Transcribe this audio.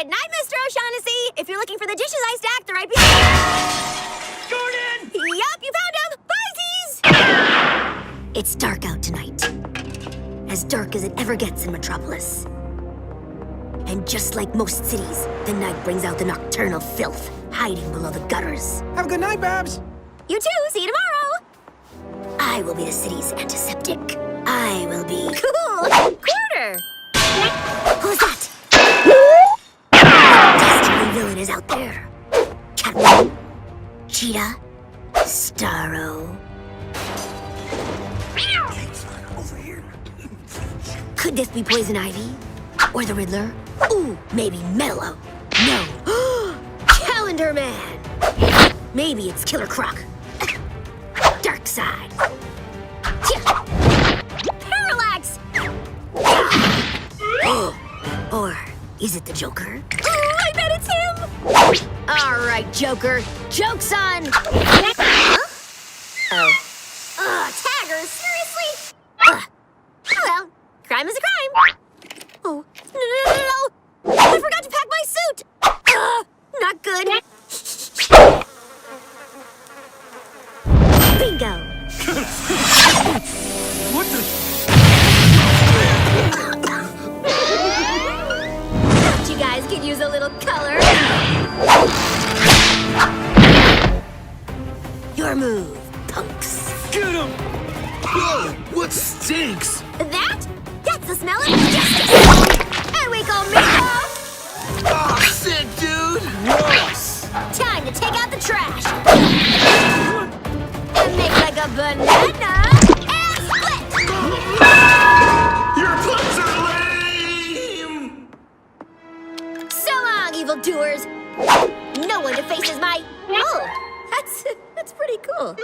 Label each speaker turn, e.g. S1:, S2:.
S1: Good night, Mr. O'Shaughnessy. If you're looking for the dishes I stacked, they're right behind.
S2: Jordan!
S1: Yup, you found them. Bye, It's dark out tonight. As dark as it ever gets in Metropolis. And just like most cities, the night brings out the nocturnal filth hiding below the gutters.
S2: Have a good night, Babs.
S1: You too. See you tomorrow. I will be the city's antiseptic. I will be cool. Quarter. Who's that? Dastardly villain is out there. Catwoman, Cheetah, Starro.
S2: Over here.
S1: Could this be Poison Ivy? Or the Riddler? Ooh, maybe Mellow. No. Calendar Man. Maybe it's Killer Croc. Dark Side. Parallax. Or is it the Joker? Ooh, I bet it's him. All right, Joker. Joke's on. Huh? Oh. Tagger, seriously? Well, crime is a crime. Oh, no. I forgot to pack my suit. Not good. Bingo.
S2: What the?
S1: You guys could use a little color. Your move, punks.
S2: Get him! Whoa, what stinks?
S1: That's the smell of justice. And we call meatloaf.
S2: Oh, sick, dude! Gross!
S1: Time to take out the trash. And make like a banana and split.
S2: Your puns are lame!
S1: So long, evildoers. No one defaces my... Oh, that's pretty cool.